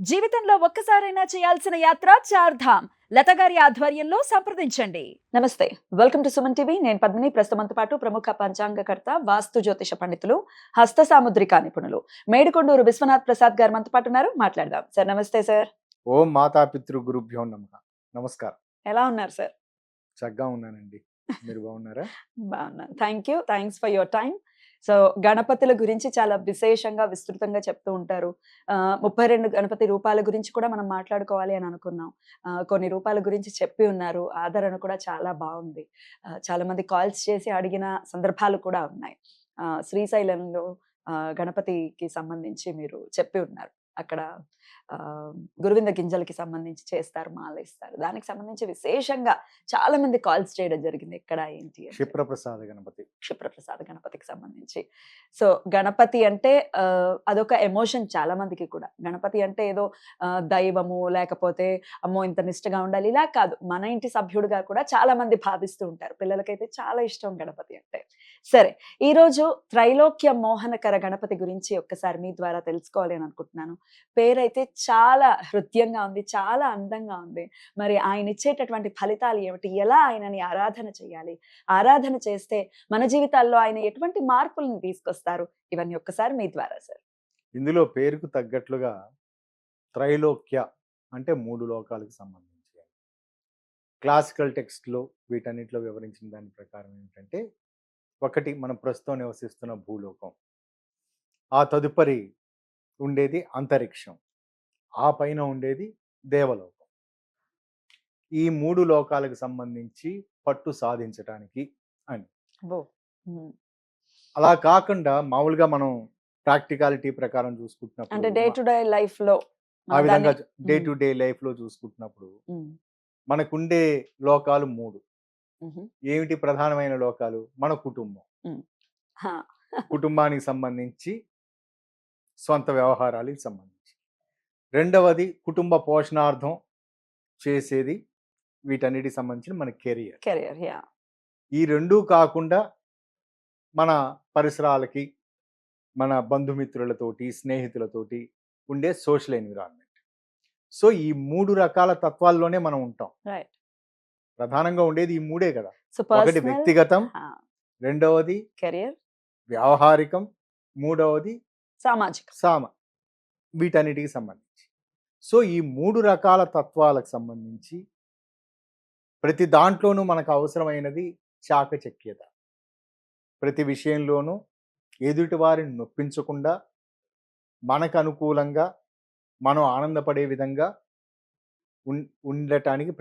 జీవితంలో ఒక్కసారైనా చేయాల్సిన యాత్ర చార్ధామ్. లత గారి ఆధ్వర్యంలో సంప్రదించండి. నమస్తే, వెల్కమ్ టు సుమన్ టీవీ. నేను పద్మిని. ప్రస్తుతంతో పాటు ప్రముఖ పంచాంగకర్త, వాస్తు జ్యోతిష పండితులు, హస్త సాముద్రిక నిపుణులు మేడికొండూరు విశ్వనాథ్ ప్రసాద్ గారు మనతో పాటు ఉన్నారు. మాట్లాడదాం. సార్ నమస్తే. సార్ ఓం మాతాపితృ గురుభ్యో నమః. నమస్కారం. ఎలా ఉన్నారు సార్? చక్కగా ఉన్నానండి. మీరు బాగున్నారా? బాగున్నాను. Thanks for your time. So గణపతుల గురించి చాలా విశేషంగా విస్తృతంగా చెప్తూ ఉంటారు. 32 గణపతి రూపాల గురించి కూడా మనం మాట్లాడుకోవాలి అని అనుకున్నాం. కొన్ని రూపాల గురించి చెప్పి ఉన్నారు. ఆదరణ కూడా చాలా బాగుంది. చాలా మంది కాల్స్ చేసి అడిగిన సందర్భాలు కూడా ఉన్నాయి. శ్రీశైలంలో గణపతికి సంబంధించి మీరు చెప్పి ఉన్నారు. అక్కడ గురువింద గింజలకి సంబంధించి చేస్తారు, మాల ఇస్తారు. దానికి సంబంధించి విశేషంగా చాలా మంది కాల్స్ చేయడం జరిగింది. ఎక్కడ ఏంటి అని. క్షిప్రప్రసాద గణపతి. క్షిప్రప్రసాద గణపతికి సంబంధించి. సో గణపతి అంటే అదొక ఎమోషన్ చాలా మందికి కూడా. గణపతి అంటే ఏదో దైవము, లేకపోతే అమ్మో ఇంత నిష్టగా ఉండాలి, ఇలా కాదు. మన ఇంటి సభ్యుడిగా కూడా చాలా మంది భావిస్తూ ఉంటారు. పిల్లలకైతే చాలా ఇష్టం గణపతి అంటే. సరే, ఈరోజు త్రైలోక్య మోహనకర గణపతి గురించి ఒక్కసారి మీ ద్వారా తెలుసుకోవాలి అని అనుకుంటున్నాను. పేరైతే చాలా హృద్యంగా ఉంది, చాలా అందంగా ఉంది. మరి ఆయన ఇచ్చేటటువంటి ఫలితాలు ఏమిటి? ఎలా ఆయనని ఆరాధన చేయాలి? ఆరాధన చేస్తే మన జీవితాల్లో ఆయన ఎటువంటి మార్పులను తీసుకొస్తారు? ఇవన్నీ ఒక్కసారి మీ ద్వారా సార్. ఇందులో పేరుకు తగ్గట్లుగా త్రైలోక్య అంటే 3 లోకాలకు సంబంధించి. క్లాసికల్ టెక్స్ట్లో వీటన్నిటిలో వివరించిన దాని ప్రకారం ఏంటంటే, ఒకటి మనం ప్రస్తుతం నివసిస్తున్న భూలోకం, ఆ తదుపరి ఉండేది అంతరిక్షం, ఆ పైన ఉండేది దేవలోకం. ఈ 3 లోకాలకు సంబంధించి పట్టు సాధించటానికి అని. అలా కాకుండా మామూలుగా మనం ప్రాక్టికాలిటీ ప్రకారం అంటే చూసుకుంటున్నప్పుడు డే టు డే లైఫ్ లో ఆ విధంగా దాన్ని డే టు డే లైఫ్ లో చూసుకుంటున్నప్పుడు మనకుండే లోకాలు 3. ఏమిటి ప్రధానమైన లోకాలు? మన కుటుంబం, కుటుంబానికి సంబంధించి స్వంత వ్యవహారాలకు సంబంధించి. రెండవది కుటుంబ పోషణార్థం చేసేది, వీటన్నిటికి సంబంధించిన మన కెరియర్. ఈ రెండూ కాకుండా మన పరిసరాలకి, మన బంధుమిత్రులతోటి, స్నేహితులతోటి ఉండే సోషల్ ఎన్విరాన్మెంట్. సో ఈ 3 రకాల తత్వాల్లోనే మనం ఉంటాం. ప్రధానంగా ఉండేది ఈ 3 కదా. ఒకటి వ్యక్తిగతం, రెండవది కెరియర్, వ్యావహారికం, మూడవది సామాజిక. వీటన్నిటికి సంబంధించి. సో ఈ 3 రకాల తత్వాలకు సంబంధించి ప్రతి దాంట్లోనూ మనకు అవసరమైనది చాకచక్యత. ప్రతి విషయంలోనూ ఎదుటి వారిని నొప్పించకుండా, మనకు అనుకూలంగా, మనం ఆనందపడే విధంగా ఉండటానికి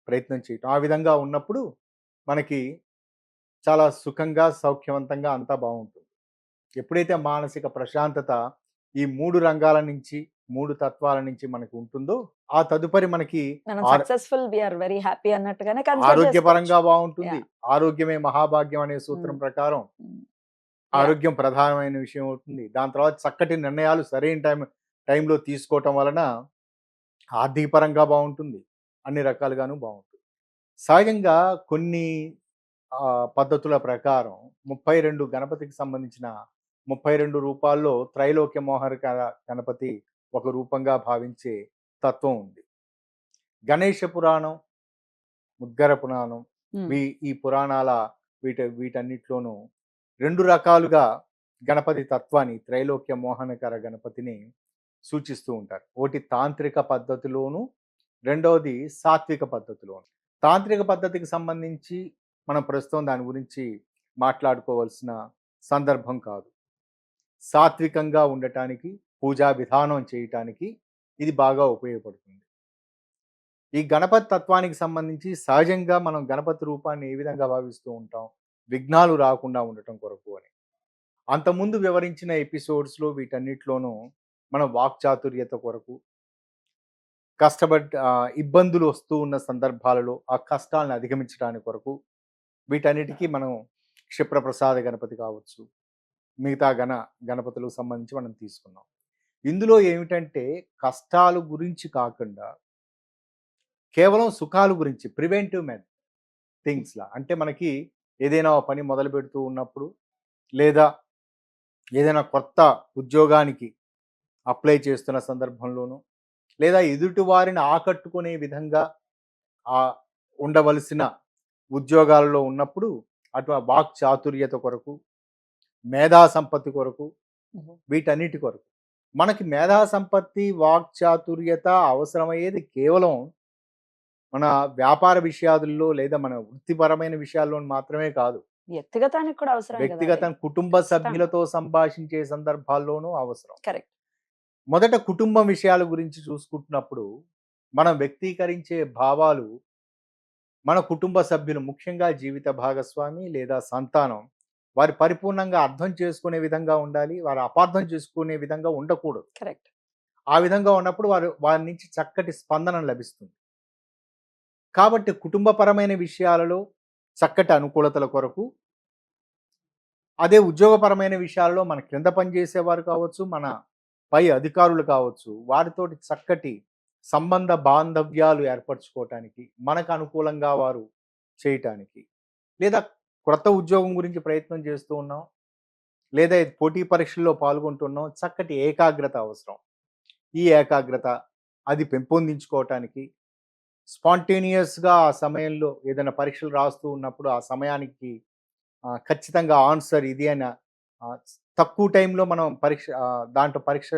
ప్రయత్నం చేయటం. ఆ విధంగా ఉన్నప్పుడు మనకి చాలా సుఖంగా, సౌఖ్యవంతంగా అంతా బాగుంటుంది. ఎప్పుడైతే మానసిక ప్రశాంతత ఈ 3 రంగాల నుంచి, 3 తత్వాల నుంచి మనకు ఉంటుందో, ఆ తదుపరి మనకి ఆరోగ్యపరంగా బాగుంటుంది. ఆరోగ్యమే మహాభాగ్యం అనే సూత్రం ప్రకారం ఆరోగ్యం ప్రధానమైన విషయం అవుతుంది. దాని తర్వాత చక్కటి నిర్ణయాలు సరైన టైంలో తీసుకోవటం వలన ఆర్థిక పరంగా బాగుంటుంది, అన్ని రకాలుగాను బాగుంటుంది. సహజంగా కొన్ని పద్ధతుల ప్రకారం 32 గణపతికి సంబంధించిన 32 రూపాల్లో త్రైలోక్య మోహనకర గణపతి ఒక రూపంగా భావించే తత్వం ఉంది. గణేష పురాణం, ముద్గర పురాణం, ఈ పురాణాల వీటన్నిటిలోనూ 2 రకాలుగా గణపతి తత్వాన్ని, త్రైలోక్య మోహనకర గణపతిని సూచిస్తూ ఉంటారు. ఒకటి తాంత్రిక పద్ధతిలోను, రెండవది సాత్విక పద్ధతిలోను. తాంత్రిక పద్ధతికి సంబంధించి మనం ప్రస్తుతం దాని గురించి మాట్లాడుకోవాల్సిన సందర్భం కాదు. సాత్వికంగా ఉండటానికి, పూజా విధానం చేయటానికి ఇది బాగా ఉపయోగపడుతుంది. ఈ గణపతి తత్వానికి సంబంధించి సహజంగా మనం గణపతి రూపాన్ని ఏ విధంగా భావిస్తూ ఉంటాం? విఘ్నాలు రాకుండా ఉండటం కొరకు అని. అంతకుముందు వివరించిన ఎపిసోడ్స్లో వీటన్నిటిలోనూ మన వాక్చాతుర్యత కొరకు, ఇబ్బందులు వస్తూ ఉన్న సందర్భాలలో ఆ కష్టాలను అధిగమించడానికి కొరకు, వీటన్నిటికీ మనం క్షిప్రప్రసాద గణపతి కావచ్చు, మిగతా గణపతులకు సంబంధించి మనం తీసుకున్నాం. ఇందులో ఏమిటంటే కష్టాల గురించి కాకుండా కేవలం సుఖాల గురించి, ప్రివెంటివ్ థింగ్స్లా. అంటే మనకి ఏదైనా పని మొదలు పెడుతూ ఉన్నప్పుడు, లేదా ఏదైనా కొత్త ఉద్యోగానికి అప్లై చేస్తున్న సందర్భంలోనూ, లేదా ఎదుటి వారిని ఆకట్టుకునే విధంగా ఆ ఉండవలసిన ఉద్యోగాలలో ఉన్నప్పుడు అటు వాక్ చాతుర్యత కొరకు, మేధా సంపత్తి కొరకు, వీటన్నిటి కొరకు. మనకి మేధా సంపత్తి, వాక్ చాతుర్యత అవసరమయ్యేది కేవలం మన వ్యాపార విషయాదుల్లో లేదా మన వృత్తిపరమైన విషయాల్లో మాత్రమే కాదు. వ్యక్తిగతానికి కూడా అవసరమే కదా వ్యక్తిగత అది. కుటుంబ ఖచ్చితంగా. సభ్యులతో సంభాషించే సందర్భాల్లోనూ అవసరం. కరెక్ట్. మొదట కుటుంబం విషయాల గురించి చూసుకుంటున్నప్పుడు మనం వ్యక్తీకరించే భావాలు మన కుటుంబ సభ్యులు ముఖ్యంగా జీవిత భాగస్వామి లేదా సంతానం వారి పరిపూర్ణంగా అర్థం చేసుకునే విధంగా ఉండాలి. వారు అపార్థం చేసుకునే విధంగా ఉండకూడదు. కరెక్ట్. ఆ విధంగా ఉన్నప్పుడు వారి నుంచి చక్కటి స్పందన లభిస్తుంది. కాబట్టి కుటుంబపరమైన విషయాలలో చక్కటి అనుకూలతల కొరకు, అదే ఉద్యోగపరమైన విషయాల్లో మన క్రింద పనిచేసేవారు కావచ్చు, మన పై అధికారులు కావచ్చు, వారితోటి చక్కటి సంబంధ బాంధవ్యాలు ఏర్పరచుకోవటానికి, మనకు అనుకూలంగా వారు చేయటానికి, లేదా క్రొత్త ఉద్యోగం గురించి ప్రయత్నం చేస్తూ ఉన్నాం, లేదా పోటీ పరీక్షల్లో పాల్గొంటున్నాం, చక్కటి ఏకాగ్రత అవసరం. ఈ ఏకాగ్రత అది పెంపొందించుకోవటానికి స్పాంటేనియస్‌గా ఆ సమయంలో ఏదైనా పరీక్షలు రాస్తూ ఉన్నప్పుడు ఆ సమయానికి ఖచ్చితంగా ఆన్సర్ ఇది అని తక్కువ టైంలో మనం దాంట్లో పరీక్ష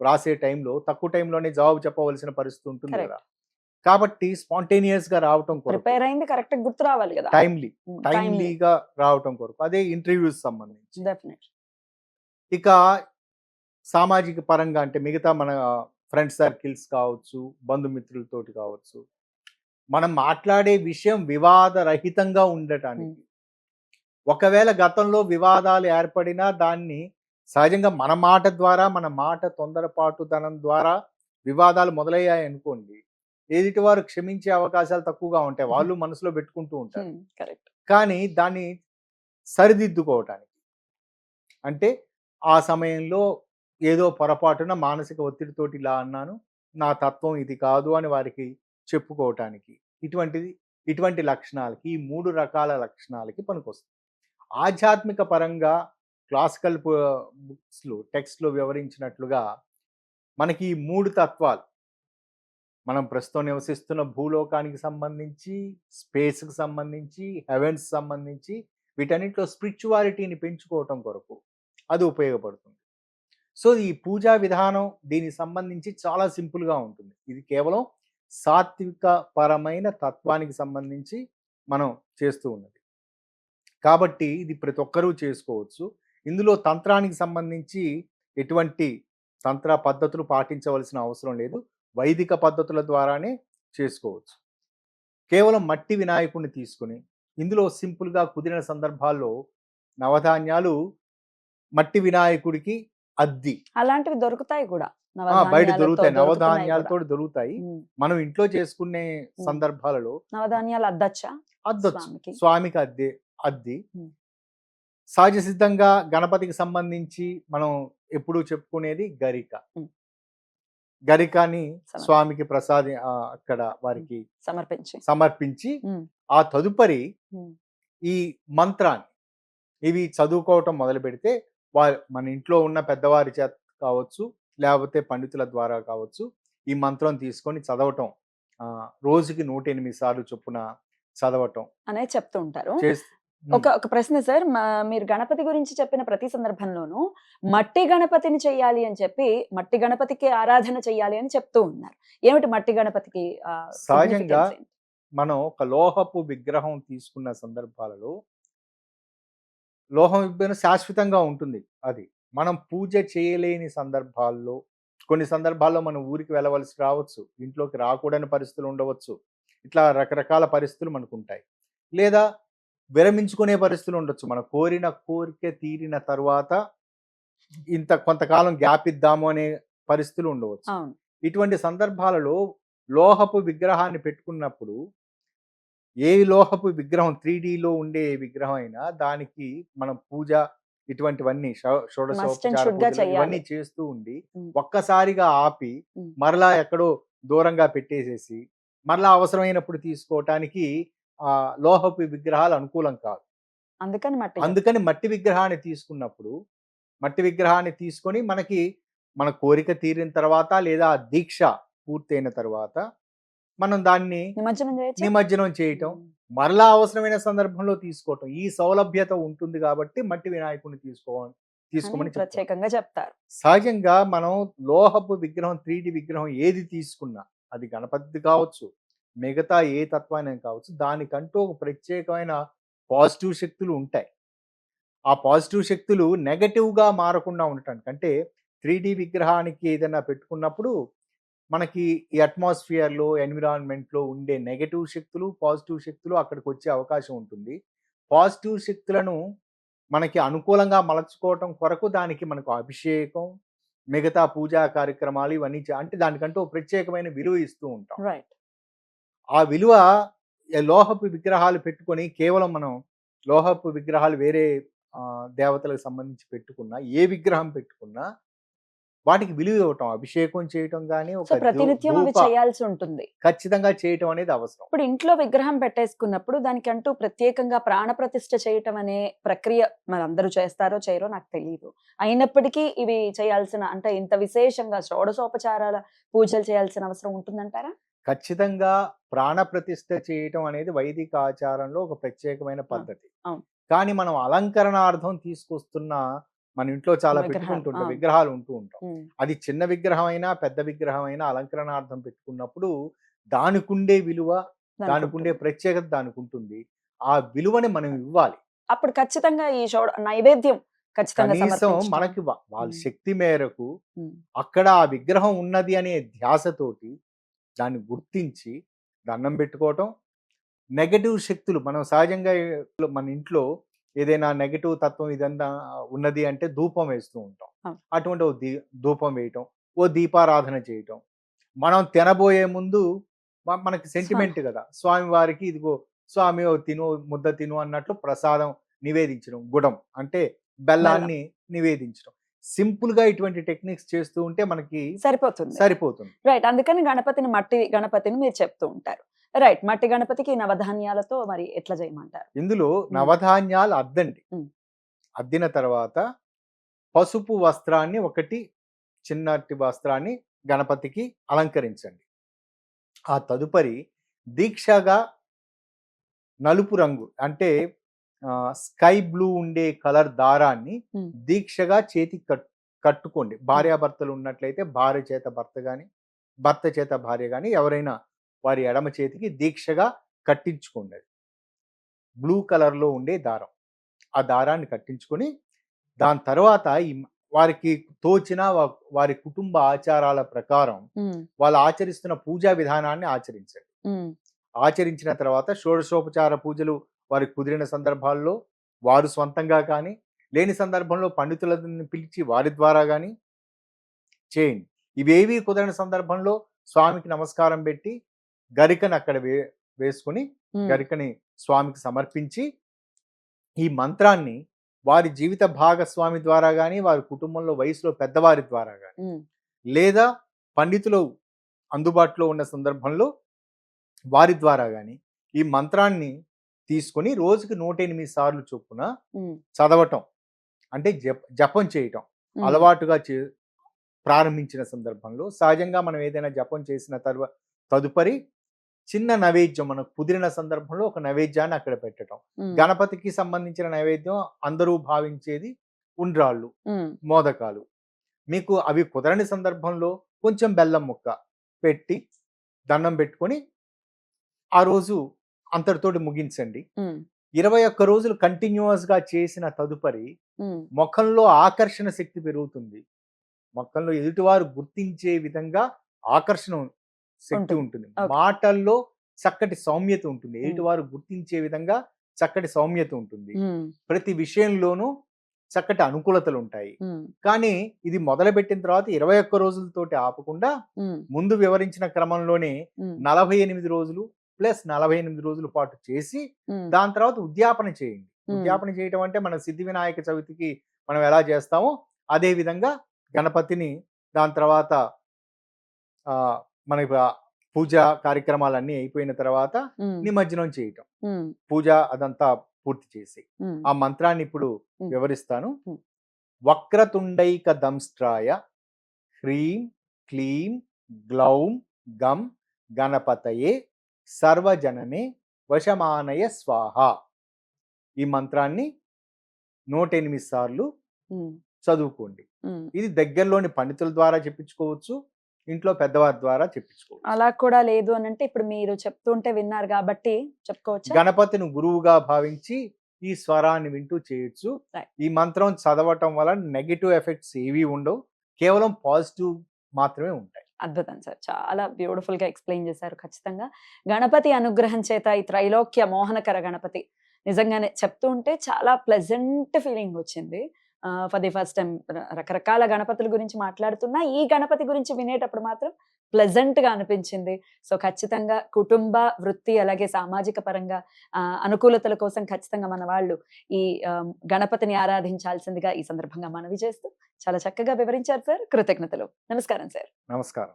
రాసే టైంలో తక్కువ టైంలోనే జవాబు చెప్పవలసిన పరిస్థితి ఉంటుంది కరెక్ట్. కదా! కాబట్టి స్పాంటేనియస్‌గా రావటం కొరకు ప్రిపేర్ అయింది కరెక్ట్‌గా గుర్తు రావాలి కదా! Timely, timely. టైమ్‌లీగా రావటం కొరకు. అదే ఇంటర్వ్యూస్ సంబంధించి. డెఫినెట్. ఇక సామాజిక పరంగా అంటే మిగతా మన ఫ్రెండ్ సర్కిల్స్ కావచ్చు, బంధుమిత్రులతోటి కావచ్చు. మనం మాట్లాడే విషయం వివాదరహితంగా ఉండటానికి. ఒకవేళ గతంలో వివాదాలు ఏర్పడినా దాన్ని సహజంగా మన మాట ద్వారా, మన మాట తొందరపాటుతనం ద్వారా వివాదాలు మొదలయ్యాయనుకోండి, ఎదుటివారు క్షమించే అవకాశాలు తక్కువగా ఉంటాయి. వాళ్ళు మనసులో పెట్టుకుంటూ ఉంటారు. కరెక్ట్. కానీ దాన్ని సరిదిద్దుకోవటానికి అంటే ఆ సమయంలో ఏదో పొరపాటున మానసిక ఒత్తిడితోటి ఇలా అన్నాను, నా తత్వం ఇది కాదు అని వారికి చెప్పుకోవటానికి ఇటువంటి లక్షణాలకి ఈ 3 రకాల లక్షణాలకి పనికొస్తుంది. ఆధ్యాత్మిక పరంగా క్లాసికల్ బుక్స్‌లో టెక్స్ట్‌లో వివరించినట్లుగా మనకి ఈ 3 తత్వాలు మనం ప్రస్తుతం నివసిస్తున్న భూలోకానికి సంబంధించి, స్పేస్‌కి సంబంధించి, హెవెన్స్ సంబంధించి వీటన్నిటిలో స్పిరిచువాలిటీని పెంచుకోవటం కొరకు అది ఉపయోగపడుతుంది. సో, ఈ పూజా విధానం దీనికి సంబంధించి చాలా సింపుల్‌గా ఉంటుంది. ఇది కేవలం సాత్విక పరమైన తత్వానికి సంబంధించి మనం చేస్తూ ఉన్నది. కాబట్టి ఇది ప్రతి ఒక్కరూ చేసుకోవచ్చు. ఇందులో తంత్రానికి సంబంధించి ఎటువంటి తంత్ర పద్ధతులు పాటించవలసిన అవసరం లేదు. వైదిక పద్ధతుల ద్వారానే చేసుకోవచ్చు. కేవలం మట్టి వినాయకుడిని తీసుకొని, ఇందులో సింపుల్‌గా కుదిరిన సందర్భాల్లో నవధాన్యాలు మట్టి వినాయకుడికి అద్ది. అలాంటివి దొరుకుతాయి కూడా. బయట నవధాన్యాలతో దొరుకుతాయి. దొరుకుతున్నాయి కూడా. నవధాన్యాలతోటి దొరుకుతాయి. హ్మ్. మనం ఇంట్లో చేసుకునే సందర్భాలలో నవధాన్యాలు అద్దచ్చా అద్దొచ్చు. స్వామికి? స్వామికి అద్ది. హ్మ్. సహజ సిద్ధంగా గణపతికి సంబంధించి మనం ఎప్పుడూ చెప్పుకునేది గరిక. హ్మ్. గరికని సమర్ప స్వామికి అక్కడ వారికి సమర్పించి హ్మ్. ఆ తదుపరి హ్మ్. ఈ మంత్రాన్ని ఇవి చదువుకోవటం మొదలుపెడితే మన ఇంట్లో ఉన్న పెద్దవారి చేత కావచ్చు, లేకపోతే పండితుల ద్వారా కావచ్చు, ఈ మంత్రం తీసుకొని చదవటం. రోజుకి 108 సార్లు చొప్పున చదవటం. అనేది చెప్తూ ఉంటారు. ఒక ప్రశ్న సార్. మీరు గణపతి గురించి చెప్పిన ప్రతి సందర్భంలోనూ మట్టి గణపతిని చెయ్యాలి అని చెప్పి, మట్టి గణపతికి ఆరాధన చెయ్యాలి అని చెప్తూ ఉన్నారు. ఏమిటి మట్టి గణపతికి సహజంగా సిగ్నిఫికెన్స్ ఏంటి? మనం ఒక లోహపు విగ్రహం తీసుకున్న సందర్భాలలో లోహం విగ్రహం శాశ్వతంగా ఉంటుంది అది. మనం పూజ చేయలేని సందర్భాల్లో, కొన్ని సందర్భాల్లో మనం ఊరికి వెళ్ళవలసి రావచ్చు. ఇంట్లోకి రాకూడని పరిస్థితులు ఉండవచ్చు. ఇట్లా రకరకాల పరిస్థితులు మనకుంటాయి. లేదా విరమించుకునే పరిస్థితులు ఉండొచ్చు. మన కోరిన కోరిక తీరిన తరువాత కొంతకాలం గ్యాప్ ఇద్దాము అనే పరిస్థితులు ఉండవచ్చు. అవును. ఇటువంటి సందర్భాలలో లోహపు విగ్రహాన్ని పెట్టుకున్నప్పుడు ఏ లోహపు విగ్రహం 3Dలో ఉండే విగ్రహం అయినా దానికి మనం పూజ ఇటువంటివన్నీ మస్ట్ అండ్ షోడశోపచార షుడ్ గా పూజలు చెయ్యాలి. ఇవన్నీ చేస్తూ ఉండి హ్మ్. ఒక్కసారిగా ఆపి హ్మ్. మరలా ఎక్కడో దూరంగా పెట్టేసేసి మరలా అవసరమైనప్పుడు తీసుకోవటానికి లోహపు విగ్రహాలు అనుకూలం కాదు. అందుకని మట్టి విగ్రహాన్ని తీసుకున్నప్పుడు మట్టి విగ్రహాన్ని తీసుకొని మన కోరిక తీరిన తర్వాత లేదా దీక్ష పూర్తయిన తర్వాత మనం దాన్ని నిమజ్జనం చేయొచ్చా? నిమజ్జనం చేయటం, మరలా అవసరమైన సందర్భంలో తీసుకోవటం. ఈ సౌలభ్యత ఉంటుంది కాబట్టి మట్టి వినాయకుడిని అని తీసుకోమని చెప్తాం. ప్రత్యేకంగా చెప్తారు. సహజంగా మనం లోహపు విగ్రహం 3D విగ్రహం ఏది తీసుకున్నా అది గణపతిది కావచ్చు, మిగతా ఏ తత్వాన్ని కావచ్చు, దానికంటూ ఒక ప్రత్యేకమైన పాజిటివ్ శక్తులు ఉంటాయి. ఆ పాజిటివ్ శక్తులు నెగెటివ్‌గా మారకుండా ఉండటానికి అంటే 3D విగ్రహానికి ఏదైనా పెట్టుకున్నప్పుడు మనకి ఈ అట్మాస్ఫియర్‌లో, ఎన్విరాన్మెంట్‌లో ఉండే నెగెటివ్ శక్తులు, పాజిటివ్ శక్తులు అక్కడికొచ్చే అవకాశం ఉంటుంది. పాజిటివ్ శక్తులను మనకి అనుకూలంగా మలచుకోవటం కొరకు దానికి మనకు అభిషేకం, మిగతా పూజా కార్యక్రమాలు ఇవన్నీ అంటే దానికంటూ ఒక ప్రత్యేకమైన విలువ ఇస్తూ ఉంటాం. రైట్. ఆ విలువ లోహపు విగ్రహాలు పెట్టుకొని కేవలం మనం లోహపు విగ్రహాలు వేరే దేవతలకు సంబంధించి పెట్టుకున్నా, ఏ విగ్రహం పెట్టుకున్నా వాటికి విలువ ఇవ్వటం, అభిషేకం చేయటం గాని, సో, ఒక ప్రతినిత్యం అవి ధూప చేయాల్సి ఉంటుంది. ఖచ్చితంగా చేయటం అనేది అవసరం. ఇప్పుడు ఇంట్లో విగ్రహం పెట్టేసుకున్నప్పుడు దానికంటూ ప్రత్యేకంగా ప్రాణప్రతిష్ఠ చేయటం అనే ప్రక్రియ మరందరూ చేస్తారో చేయరో నాకు తెలీదు. అయినప్పటికీ ఇవి చేయాల్సిన అంటే ఇంత విశేషంగా షోడశోపచారాల పూజలు చేయాల్సిన అవసరం ఉంటుందంటారా? ఖచ్చితంగా ప్రాణప్రతిష్ఠ చేయటం అనేది వైదిక ఆచారంలో ఒక ప్రత్యేకమైన పద్ధతి. అవును. కానీ మనం అలంకరణార్థం తీసుకొస్తున్న మన ఇంట్లో చాలా విగ్రహాలు. పెట్టుకుంటుంటాం. విగ్రహాలు ఉంటూ ఉంటాం. హ్మ్. అది చిన్న విగ్రహం అయినా, పెద్ద విగ్రహం అయినా అలంకరణార్థం పెట్టుకున్నప్పుడు దానికుండే విలువ, దానికుండే దానికుంటుంది. ప్రత్యేకత దానికుంటుంది. ఆ విలువని మనం ఇవ్వాలి. అప్పుడు ఖచ్చితంగా ఈ నైవేద్యం ఖచ్చితంగా కనీసం సమర్పించటం. మనకి వాళ్ళ హ్మ్. శక్తి మేరకు హ్మ్. అక్కడ ఆ విగ్రహం ఉన్నది అనే ధ్యాసతోటి దాన్ని గుర్తించి దండం పెట్టుకోవటం. నెగెటివ్ శక్తులు మనం సహజంగా మన ఇంట్లో ఏదైనా నెగెటివ్ తత్వం ఇదంతా ఉన్నది అంటే ధూపం వేస్తూ ఉంటాం. అవును. అటువంటి ఓ ధూపం వేయటం, ఓ దీపారాధన చేయటం. మనం తినబోయే ముందు మనకి స్వా సెంటిమెంట్ కదా! స్వామివారికి ఇదిగో స్వామి ఓ తిను, ముద్ద తిను అన్నట్లు ప్రసాదం నివేదించడం. గుడం అంటే బెల్లం బెల్లాన్ని నివేదించడం. సింపుల్‌గా ఇటువంటి టెక్నిక్స్ చేస్తూ ఉంటే మనకి సరిపోతుంది. సరిపోతుంది. రైట్. అందుకని మట్టి గణపతిని మీరు చెప్తూ ఉంటారు. రైట్. మట్టి గణపతికి నవధాన్యాలతో మరి ఎట్లా చేయమంటారు? ఇందులో హ్మ్. నవధాన్యాలు అద్దండి. హ్మ్. అద్దిన తర్వాత పసుపు వస్త్రాన్ని ఒకటి చిన్నటి వస్త్రాన్ని గణపతికి అలంకరించండి. ఆ తదుపరి దీక్షగా నలుపు రంగు అంటే స్కై బ్లూ ఉండే కలర్ దారాన్ని హ్మ్. దీక్షగా చేతికి కట్టుకోండి. భార్యాభర్తలు ఉన్నట్లయితే భార్య చేత భర్త గాని, భర్త చేత భార్య గాని ఎవరైనా వారి ఎడమ చేతికి దీక్షగా కట్టించుకోండి అది. బ్లూ కలర్‌లో ఉండే దారం. ఆ దారాన్ని కట్టించుకొని దాని తర్వాత వారికి తోచిన వారి కుటుంబ ఆచారాల ప్రకారం హ్మ్. వాళ్ళు ఆచరిస్తున్న పూజా విధానాన్ని ఆచరించండి. హ్మ్. ఆచరించిన తర్వాత షోడశోపచార పూజలు వారికి కుదిరిన సందర్భాల్లో వారు స్వంతంగా కానీ, లేని సందర్భంలో పండితులను పిలిచి వారి ద్వారా గాని చేయండి. ఇవేవీ కుదరని సందర్భంలో స్వామికి నమస్కారం పెట్టి గరికని అక్కడ వేసుకొని హ్మ్. గరికని స్వామికి సమర్పించి ఈ మంత్రాన్ని వారి జీవిత భాగస్వామి ద్వారా గాని, వారి కుటుంబంలో వయసులో పెద్దవారి ద్వారా గాని, హ్మ్. లేదా పండితులు అందుబాటులో ఉన్న సందర్భంలో వారి ద్వారా గాని, ఈ మంత్రాన్ని తీసుకొని రోజుకి 108 సార్లు చొప్పున హ్మ్. చదవటం. అంటే జపం చేయటం. హ్మ్. అలవాటుగా ప్రారంభించిన సందర్భంలో సహజంగా మనం ఏదైనా జపం చేసిన తదుపరి చిన్న నైవేద్యం మనకు కుదిరిన సందర్భంలో ఒక నైవేద్యాన్ని అక్కడ పెట్టటం. హ్మ్. గణపతికి సంబంధించిన నైవేద్యం అందరూ భావించేది ఉండ్రాళ్ళు, హ్మ్. మోదకాలు. మీకు అవి కుదరని సందర్భంలో కొంచెం బెల్లం ముక్క పెట్టి దండం పెట్టుకొని ఆ రోజు అంతటితోటి ముగించండి. హ్మ్. 21 రోజులు కంటిన్యూయస్‌గా చేసిన తదుపరి హ్మ్. మొఖంలో ఆకర్షణ శక్తి పెరుగుతుంది. మొఖంలో ఎదుటివారు గుర్తించే విధంగా ఆకర్షణ శక్తి ఉంటుంది. ఉంటుంది. ఓకే. మాటల్లో చక్కటి సౌమ్యత ఉంటుంది. హ్మ్. ఎదుటివారు గుర్తించే విధంగా చక్కటి సౌమ్యత ఉంటుంది. హ్మ్. ప్రతి విషయంలోనూ చక్కటి అనుకూలతలుంటాయి. హ్మ్. కానీ ఇది మొదలుపెట్టిన తర్వాత 21 రోజులతోటి ఆపకుండా హ్మ్. ముందు వివరించిన క్రమంలోనే హ్మ్. 48 రోజులు ప్లస్ 48 రోజుల పాటు చేసి హ్మ్. దాని తర్వాత ఉద్యాపన చేయండి. హ్మ్. ఉద్యాపన చేయటం అంటే మన సిద్ధి వినాయక చవితికి మనం ఎలా చేస్తామో అదే విధంగా గణపతిని దాని తర్వాత ఆహ్, మనకి పూజా కార్యక్రమాలన్నీ అయిపోయిన తర్వాత హ్మ్. నిమజ్జనం చేయటం. హ్మ్. పూజ అదంతా పూర్తి చేసి. హ్మ్. ఆ మంత్రాన్ని ఇప్పుడు హ్మ్. వివరిస్తాను. హ్మ్. వక్రతుండైక దంస్ట్రాయ హ్రీం, క్లీం, గ్లౌం, గం గణపతయే సర్వజననే వశమానయ స్వాహ. ఈ మంత్రాన్ని 108 సార్లు ఉమ్, చదువుకోండి. ఉమ్. ఇది దగ్గరలోని పండితుల ద్వారా చెప్పించుకోవచ్చు, ఇంట్లో పెద్దవారి ద్వారా చెప్పించుకోవచ్చు. అలా కూడా లేదు అని అంటే ఇప్పుడు మీరు చెప్తుంటే విన్నారు కాబట్టి చెప్పుకోవచ్చా? గణపతిని గురువుగా భావించి ఈ స్వరాన్ని వింటూ చేయొచ్చు. Right. ఈ మంత్రం చదవటం వల్ల నెగటివ్ ఎఫెక్ట్స్ ఏవి ఉండవు, కేవలం పాజిటివ్ మాత్రమే ఉంటాయి. అద్భుతం సార్. చాలా బ్యూటిఫుల్ గా ఎక్స్ప్లెయిన్ చేశారు. ఖచ్చితంగా గణపతి అనుగ్రహం చేత ఈ త్రైలోక్య మోహనకర గణపతి నిజంగానే చెప్తూ ఉంటే చాలా ప్లెజెంట్ ఫీలింగ్ వచ్చింది. ఫర్ ది ఫస్ట్ టైం రకరకాల గణపతుల గురించి మాట్లాడుతున్నా ఈ గణపతి గురించి వినేటప్పుడు మాత్రం ప్లెజెంట్ గా అనిపించింది. సో ఖచ్చితంగా కుటుంబ వృత్తి అలాగే సామాజిక పరంగా అనుకూలతల కోసం ఖచ్చితంగా మన వాళ్ళు ఈ గణపతిని ఆరాధించాల్సిందిగా ఈ సందర్భంగా మనవి చేస్తూ చాలా చక్కగా వివరించారు సార్. కృతజ్ఞతలు. నమస్కారం సార్. నమస్కారం.